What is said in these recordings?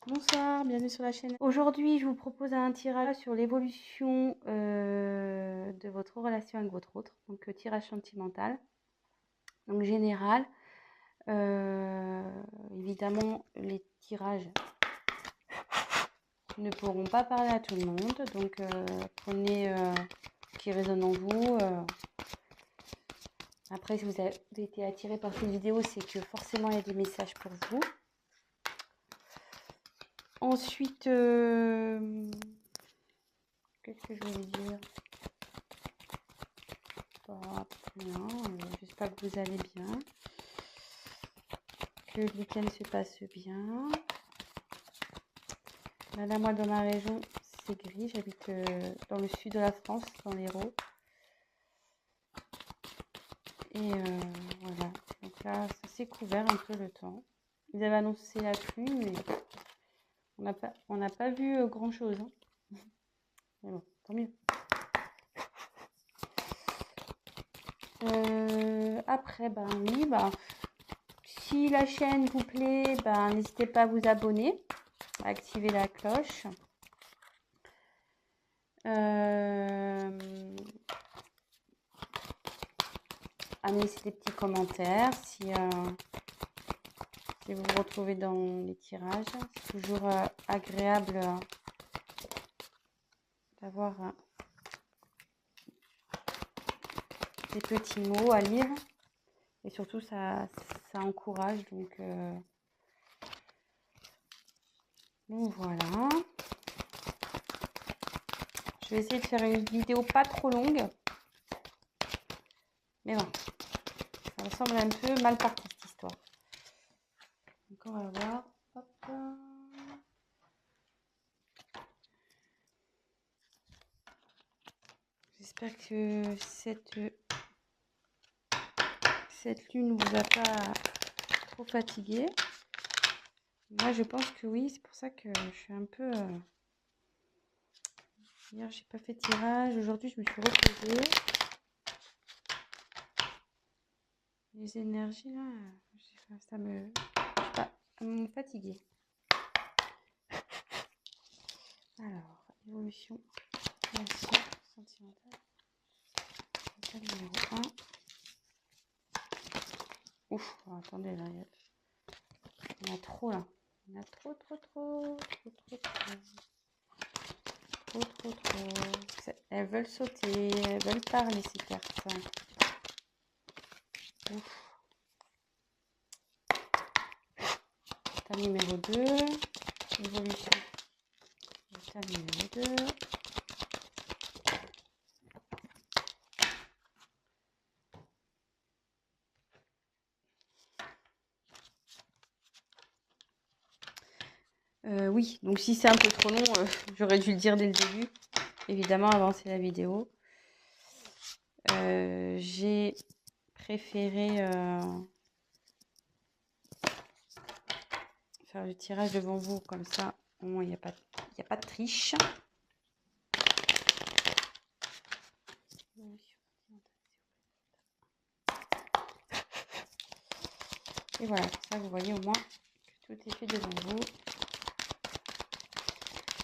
Bonsoir, bienvenue sur la chaîne. Aujourd'hui, je vous propose un tirage sur l'évolution de votre relation avec votre autre. Donc, tirage sentimental. Donc, général. Évidemment, les tirages ne pourront pas parler à tout le monde. Donc, prenez ce qui résonne en vous. Après, si vous avez été attiré par cette vidéo, c'est que forcément, il y a des messages pour vous. Ensuite, qu'est-ce que je voulais dire? Rien, j'espère que vous allez bien, que le week-end se passe bien. Là, moi, dans ma région, c'est gris. J'habite dans le sud de la France, dans l'Hérault. Et voilà. Donc là, ça s'est couvert un peu le temps. Ils avaient annoncé la pluie, mais on n'a pas vu grand-chose. Hein. Mais bon, tant mieux. Après, ben oui, si la chaîne vous plaît, n'hésitez pas à vous abonner, à activer la cloche. À me laisser des petits commentaires si vous vous retrouvez dans les tirages. C'est toujours agréable d'avoir des petits mots à lire. Et surtout, ça encourage. Donc voilà. Je vais essayer de faire une vidéo pas trop longue. Mais bon, ça me semble un peu mal parti cette histoire. Donc on va voir. Hop. J'espère que cette lune ne vous a pas trop fatigué. Moi, je pense que oui. C'est pour ça que je suis un peu... Hier, j'ai pas fait de tirage. Aujourd'hui, je me suis reposée. Les énergies, là, ça me... me fatiguer. Alors, évolution, relation sentimentale. Numéro 1. Ouf, oh, attendez, là, il y en a trop, là. Il y en a trop. Elles veulent sauter, elles veulent parler, ces cartes. Ouf. État numéro 2. Évolution. État numéro 2. Oui, donc si c'est un peu trop long, j'aurais dû le dire dès le début. Évidemment, avancer la vidéo. J'ai préféré faire le tirage devant vous, comme ça, au moins il n'y a pas de triche. Et voilà, comme ça vous voyez au moins que tout est fait devant vous.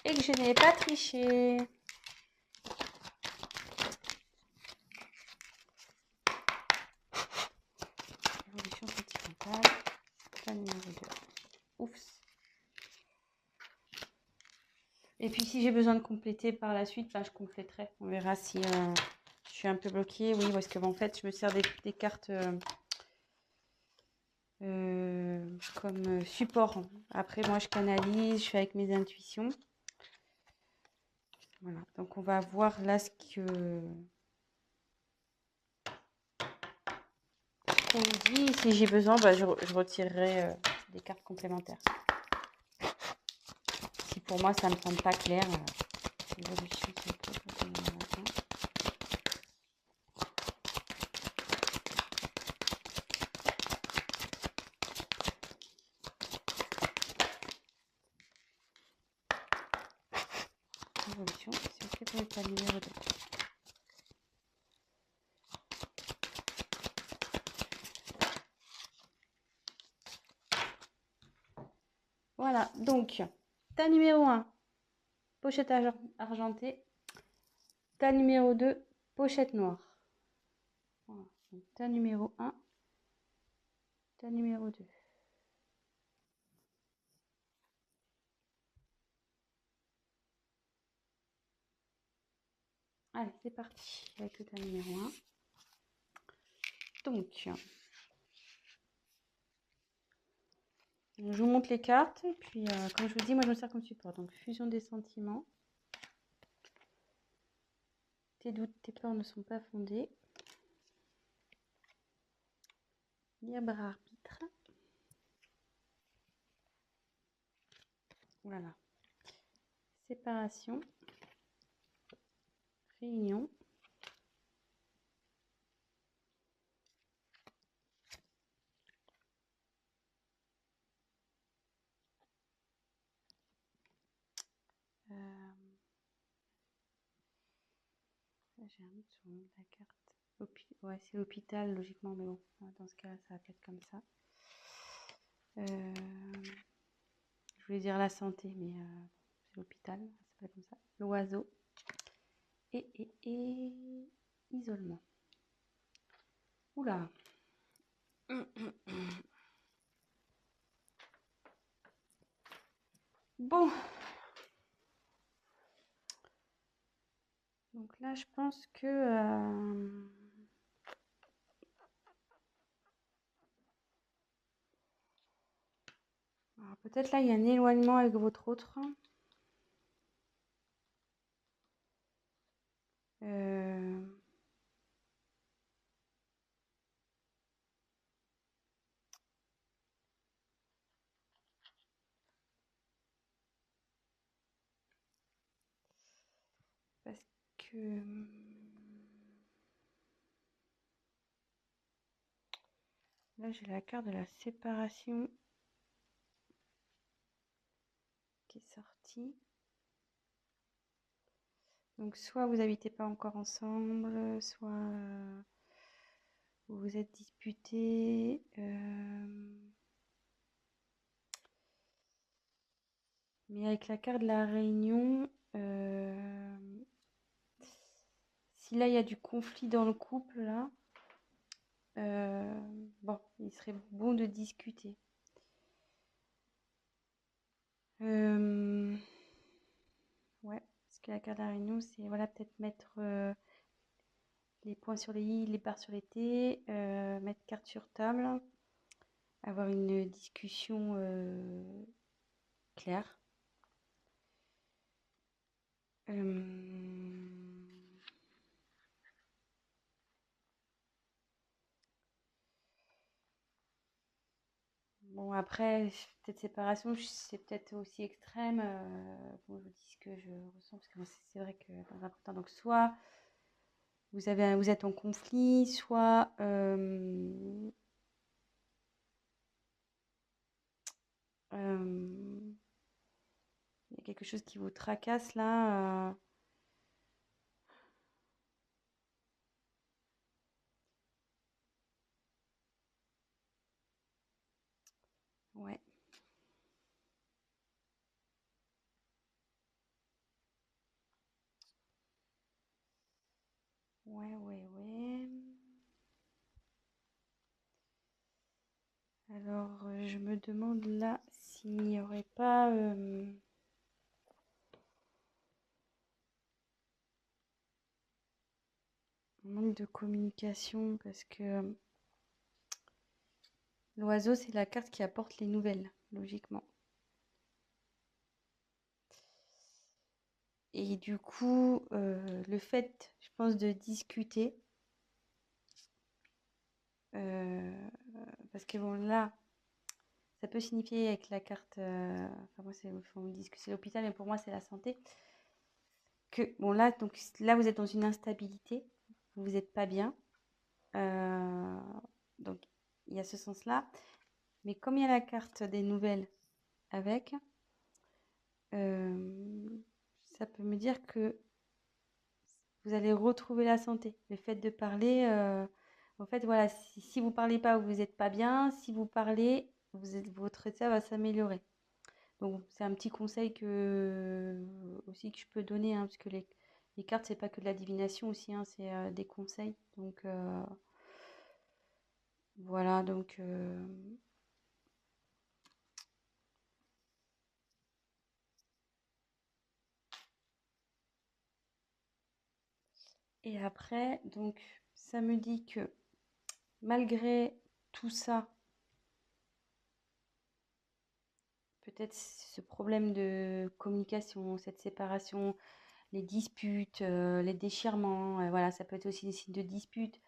Et que je n'ai pas triché. Évolution sentimentale. La numéro 2. Oups. Et puis si j'ai besoin de compléter par la suite, je compléterai. On verra si je suis un peu bloquée. Oui, parce que en fait, je me sers des cartes comme support. Après, moi, je canalise, je fais avec mes intuitions. Voilà, donc on va voir là ce qu'on me dit. Si j'ai besoin, je retirerai des cartes complémentaires. Si pour moi, ça ne me semble pas clair, l'évolution, c'est ok pour l'état numéro 2. Voilà, donc Tas numéro 1, pochette argentée. Tas numéro 2, pochette noire. Voilà. Donc, tas numéro 1, tas numéro 2. Allez, c'est parti avec le tas numéro 1. Donc, je vous montre les cartes. Et puis, comme je vous dis, moi, je me sers comme support. Donc, fusion des sentiments. Tes doutes, tes peurs ne sont pas fondés. Libre arbitre. Voilà. Séparation. Réunion. J'ai un doute sur le nom de la carte. Ouais, c'est l'hôpital, logiquement, mais bon, dans ce cas-là, ça va peut-être comme ça. Je voulais dire la santé, mais c'est l'hôpital, ça s'appelle comme ça. L'oiseau. Et isolement. Oula. Bon. Donc là, je pense que... alors peut-être là, il y a un éloignement avec votre autre. Parce que... là, j'ai la carte de la séparation qui est sortie. Donc, soit vous n'habitez pas encore ensemble, soit vous vous êtes disputés. Mais avec la carte de la réunion, si là, il y a du conflit dans le couple, là, bon, il serait bon de discuter. Ouais, parce que la carte de la réunion, c'est voilà, peut-être mettre les points sur les i, les barres sur les t, mettre carte sur table, avoir une discussion claire. Bon, après, peut-être séparation, c'est peut-être aussi extrême. Bon, je vous dis ce que je ressens, parce que c'est vrai que dans un premier temps, donc soit vous êtes en conflit, soit il y a quelque chose qui vous tracasse là. Ouais. Ouais. Alors, je me demande là s'il n'y aurait pas un manque de communication, parce que l'oiseau, c'est la carte qui apporte les nouvelles, logiquement. Et du coup, le fait, je pense, de discuter, parce que bon, là, ça peut signifier avec la carte, enfin moi, on me dit que c'est l'hôpital, mais pour moi, c'est la santé, que bon, là, donc, là, vous êtes dans une instabilité, vous n'êtes pas bien, donc il y a ce sens-là, mais comme il y a la carte des nouvelles avec, ça peut me dire que vous allez retrouver la santé. Le fait de parler, en fait, voilà, si vous ne parlez pas, vous n'êtes pas bien. Si vous parlez, votre état va s'améliorer. Bon, c'est un petit conseil aussi que je peux donner, hein, parce que les cartes, c'est pas que de la divination aussi, hein, c'est des conseils. Donc voilà, donc et après, donc ça me dit que malgré tout ça, peut-être ce problème de communication, cette séparation, les disputes, les déchirements, voilà, ça peut être aussi des signes de dispute,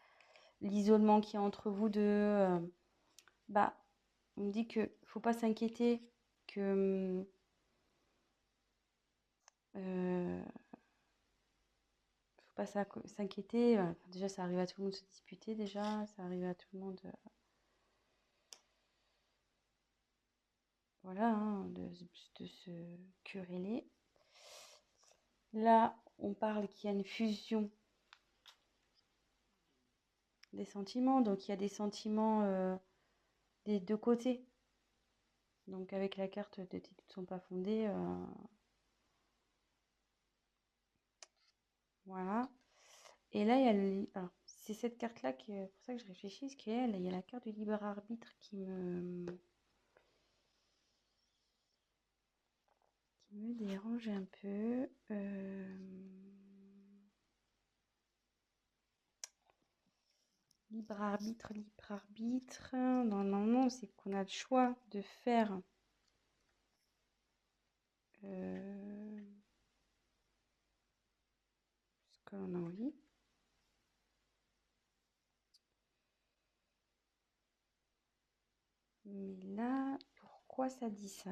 l'isolement qu'il y a entre vous deux. Bah, on me dit que faut pas s'inquiéter, que faut pas s'inquiéter. Enfin, déjà, ça arrive à tout le monde de se disputer, déjà, ça arrive à tout le monde, voilà, hein, de se quereller. Là, on parle qu'il y a une fusion des sentiments, donc il y a des sentiments des deux côtés. Donc avec la carte de tes doutes ne sont pas fondés, voilà. Et là, il y a alors, c'est cette carte-là qui est pour ça que je réfléchis, parce qu'il y a la carte du libre arbitre qui me dérange un peu. Libre arbitre, libre arbitre. Normalement, c'est qu'on a le choix de faire ce qu'on a envie. Mais là, pourquoi ça dit ça?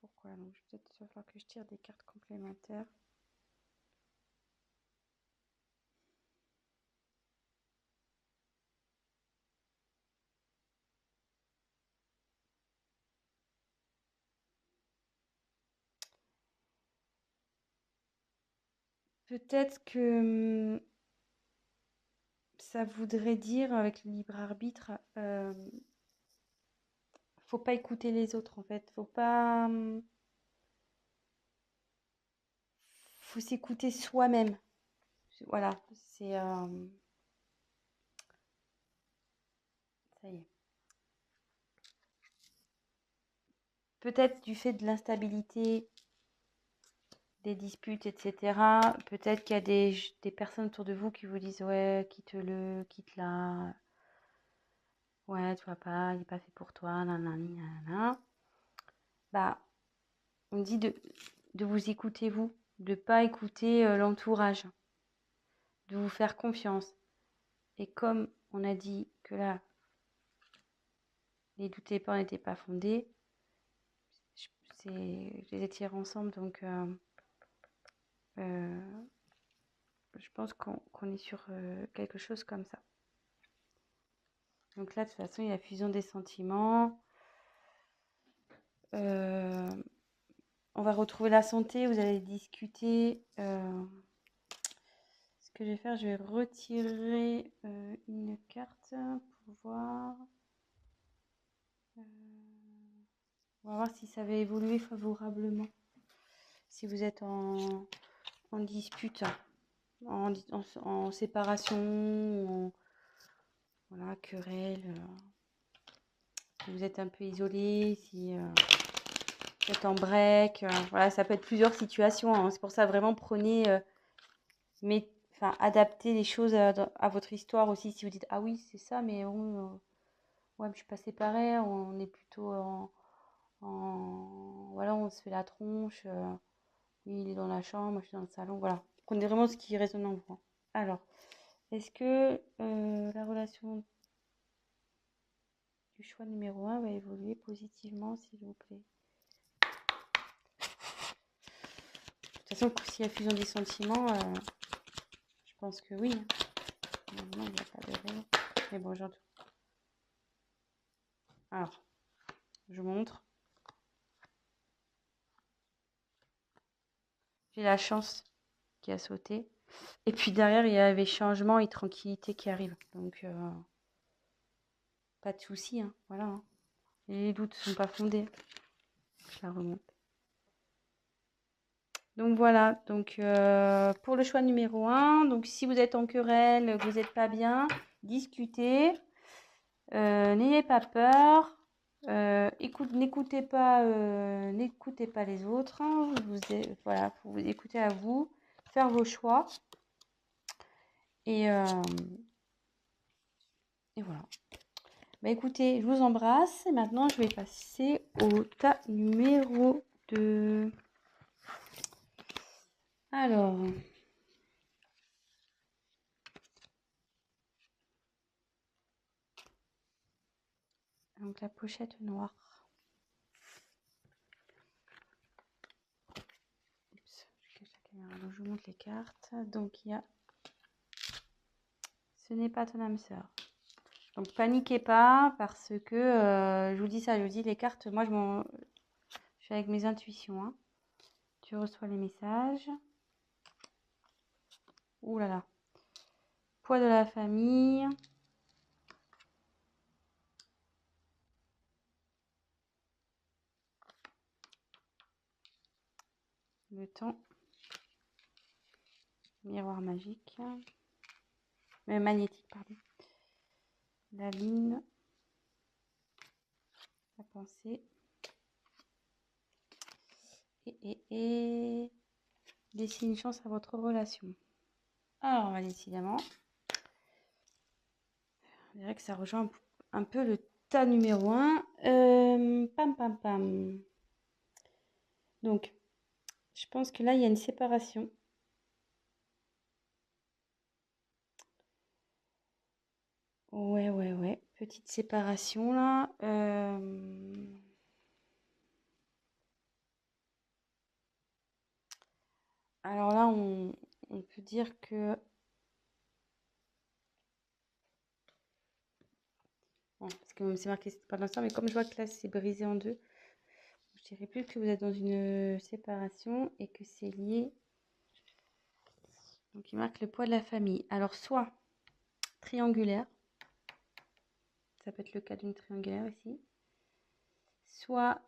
Pourquoi? Donc, peut-être il va falloir que je tire des cartes complémentaires. Peut-être que ça voudrait dire, avec le libre arbitre, faut pas écouter les autres en fait. Faut s'écouter soi-même. Voilà, c'est ça y est. Peut-être du fait de l'instabilité, des disputes, etc. Peut-être qu'il y a des personnes autour de vous qui vous disent ouais, quitte-le, quitte-la. Ouais, tu vois pas, il n'est pas fait pour toi, nanani, nanana. Bah, on dit de vous écouter vous, de pas écouter l'entourage, de vous faire confiance. Et comme on a dit que là, les doutes et peurs n'étaient pas fondés, je les ai tirés ensemble, donc je pense qu'on est sur quelque chose comme ça. Donc là, de toute façon, il y a la fusion des sentiments. On va retrouver la santé, vous allez discuter. Ce que je vais faire, je vais retirer une carte pour voir. On va voir si ça va évoluer favorablement. Si vous êtes en dispute, en séparation, voilà, querelle, si vous êtes un peu isolé, si vous êtes en break, voilà, ça peut être plusieurs situations, hein. C'est pour ça, vraiment, prenez, adaptez les choses à votre histoire aussi. Si vous dites, ah oui, c'est ça, mais bon, ouais, mais je suis pas séparée, on est plutôt voilà, on se fait la tronche, lui, il est dans la chambre, moi, je suis dans le salon, voilà. Prenez vraiment ce qui résonne en vous. Alors, est-ce que la relation du choix numéro 1 va évoluer positivement, s'il vous plaît? De toute façon, s'il y a fusion des sentiments, je pense que oui. Normalement, il n'y a pas de raison. Mais bon, j'entends. Alors, je montre. J'ai la chance qui a sauté. Et puis derrière, il y avait changement et tranquillité qui arrive. Donc, pas de souci, hein. Voilà, hein. Les doutes ne sont pas fondés. Je la remonte. Donc voilà, donc pour le choix numéro 1, donc si vous êtes en querelle, que vous n'êtes pas bien, discutez, n'ayez pas peur, n'écoutez pas les autres, hein, voilà, faut vous écouter à vous, faire vos choix, et voilà. Bah écoutez, je vous embrasse, et maintenant je vais passer au tas numéro 2. Alors... Donc la pochette noire. Oups, je cache la caméra. Donc je vous montre les cartes. Donc il y a ce n'est pas ton âme sœur. Donc paniquez pas parce que je vous dis ça, je vous dis les cartes, moi je suis avec mes intuitions. Hein. Tu reçois les messages. Ouh là là. Poids de la famille. Le temps. Miroir magique. Magnétique, pardon. La lune. La pensée. Et laissez une chance à votre relation. Alors, décidément, on dirait que ça rejoint un peu le tas numéro 1. Pam, pam, pam. Donc, je pense que là, il y a une séparation. Ouais. Petite séparation, là. Alors là, on peut dire que... Bon, parce que c'est marqué c'est pas dans ça, mais comme je vois que là, c'est brisé en deux, je dirais plus que vous êtes dans une séparation et que c'est lié. Donc, il marque le poids de la famille. Alors, soit triangulaire, ça peut être le cas d'une triangulaire ici, soit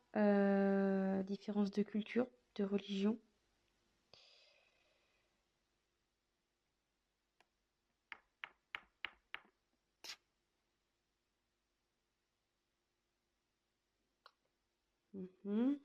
différence de culture, de religion. Mhm.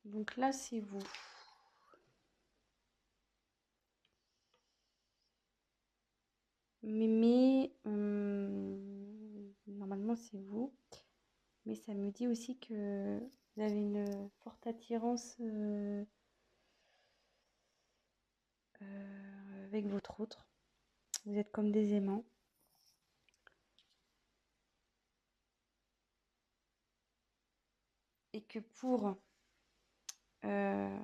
Donc là, c'est vous. Mais normalement, c'est vous. Mais ça me dit aussi que vous avez une forte attirance avec votre autre. Vous êtes comme des aimants. Et que pour... parce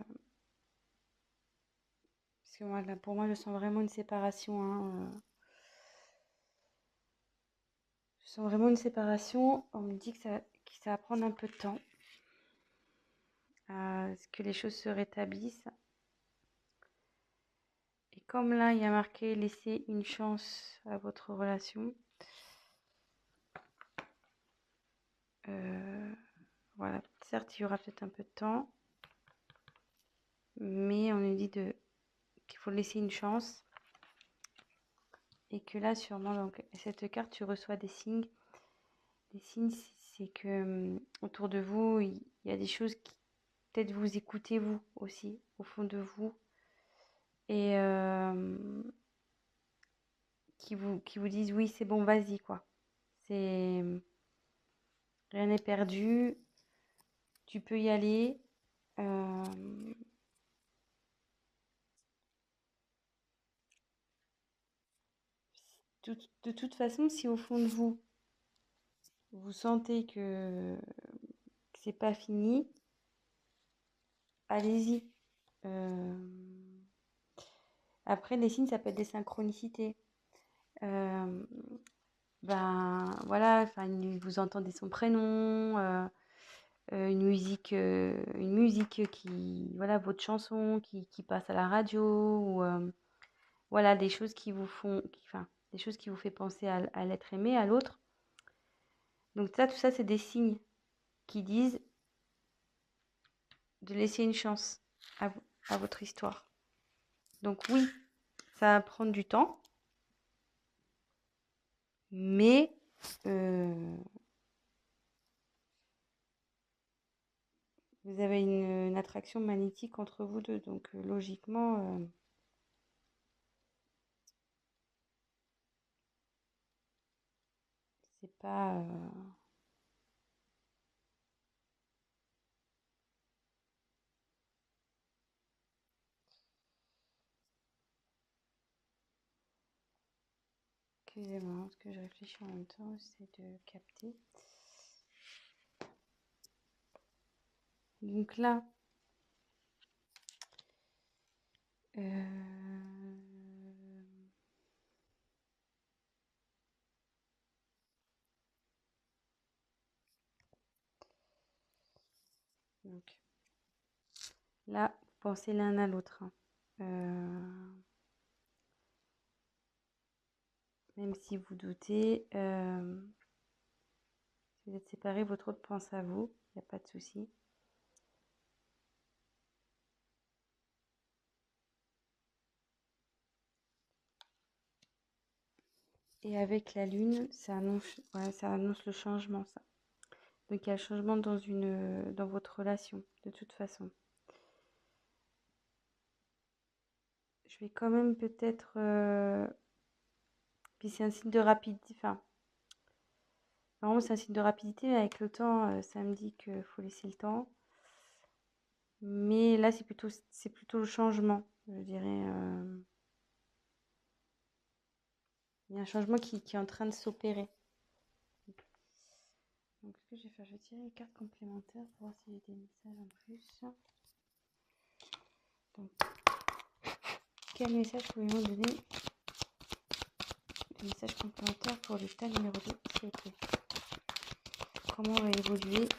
que moi, là, pour moi, je sens vraiment une séparation. Hein, je sens vraiment une séparation. On me dit que ça va prendre un peu de temps. À ce que les choses se rétablissent. Et comme là, il y a marqué laisser une chance à votre relation. Voilà, certes, il y aura peut-être un peu de temps. Mais on nous dit qu'il faut laisser une chance. Et que là, sûrement, donc, cette carte, tu reçois des signes. Les signes, c'est que autour de vous, il y a des choses qui peut-être vous écoutez vous aussi, au fond de vous. Et qui vous disent oui, c'est bon, vas-y, quoi. C'est rien n'est perdu, tu peux y aller. De toute façon, si au fond de vous, vous sentez que c'est pas fini, allez-y. Après, les signes, ça peut être des synchronicités. Ben voilà, enfin, vous entendez son prénom, une musique qui, voilà, votre chanson qui passe à la radio, ou voilà, des choses qui vous font, enfin, des choses qui vous fait penser à l'être aimé, à l'autre. Donc ça, tout ça, c'est des signes qui disent de laisser une chance à votre histoire. Donc oui, ça va prendre du temps, mais vous avez une attraction magnétique entre vous deux. Donc logiquement, c'est pas... Excusez-moi, parce que je réfléchis en même temps, j'essaie de capter. Donc là, donc là, pensez l'un à l'autre, hein. Même si vous doutez, si vous êtes séparés, votre autre pense à vous, il n'y a pas de souci. Et avec la lune, ça annonce le changement, ça. Donc il y a le changement dans votre relation, de toute façon. Je vais quand même peut-être... puis c'est un signe de rapidité, enfin, normalement c'est un signe de rapidité, mais avec le temps, ça me dit qu'il faut laisser le temps. Mais là, c'est plutôt le changement, je dirais. Il y a un changement qui est en train de s'opérer. Donc, ce que je vais faire, je vais tirer les cartes complémentaires pour voir s'il y a des messages en plus. Donc, quel message pouvez-vous donner? Des messages complémentaires pour l'état numéro 2, s'il vous plaît. Comment va évoluer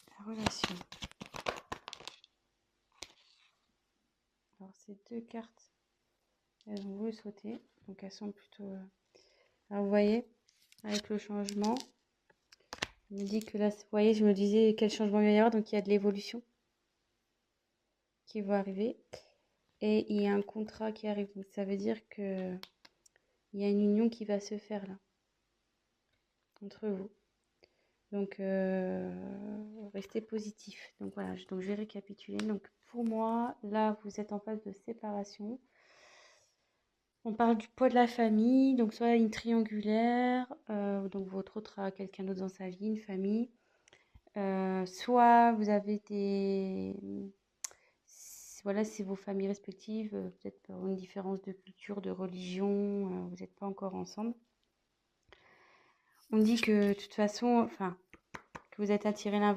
la relation? Alors, ces deux cartes, elles ont voulu sauter. Donc, elles sont plutôt... Alors, vous voyez, avec le changement, je me dis que là, vous voyez, je me disais quel changement il va y avoir. Donc, il y a de l'évolution qui va arriver. Et il y a un contrat qui arrive. Donc, ça veut dire que il y a une union qui va se faire là, entre vous. Donc, restez positif. Donc, voilà. Donc, je vais récapituler. Donc, pour moi, là, vous êtes en phase de séparation. On parle du poids de la famille. Donc, soit une triangulaire. Donc, votre autre a quelqu'un d'autre dans sa vie, une famille. Soit vous avez voilà, c'est vos familles respectives, peut-être pour une différence de culture, de religion, vous n'êtes pas encore ensemble. On dit que de toute façon, enfin, que vous êtes attirés l'un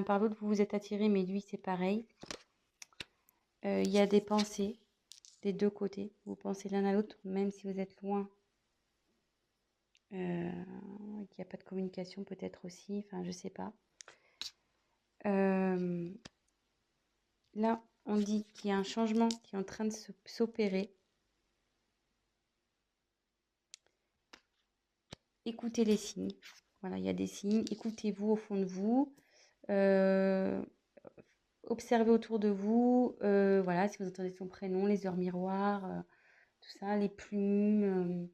par l'autre, vous vous êtes attirés, mais lui, c'est pareil. Il y a des pensées des deux côtés. Vous pensez l'un à l'autre, même si vous êtes loin. Qu'il n'y a pas de communication, peut-être aussi. Enfin, je sais pas. Là, on dit qu'il y a un changement qui est en train de s'opérer. Écoutez les signes. Voilà, il y a des signes. Écoutez-vous au fond de vous. Observez autour de vous. Voilà, si vous entendez son prénom, les heures miroirs, tout ça, les plumes,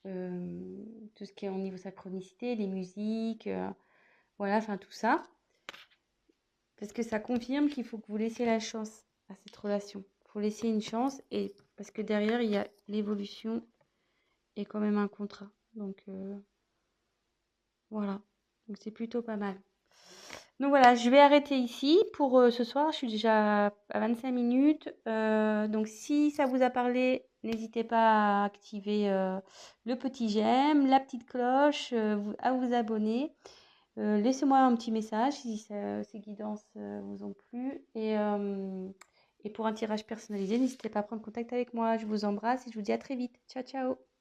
tout ce qui est au niveau synchronicité, les musiques, voilà, enfin tout ça. Parce que ça confirme qu'il faut que vous laissiez la chance à cette relation. Il faut laisser une chance, et parce que derrière, il y a l'évolution et quand même un contrat. Donc, voilà. Donc, c'est plutôt pas mal. Donc voilà, je vais arrêter ici pour ce soir. Je suis déjà à 25 minutes. Donc si ça vous a parlé, n'hésitez pas à activer le petit j'aime, la petite cloche, à vous abonner. Laissez-moi un petit message si ces guidances vous ont plu. Et pour un tirage personnalisé, n'hésitez pas à prendre contact avec moi. Je vous embrasse et je vous dis à très vite. Ciao, ciao!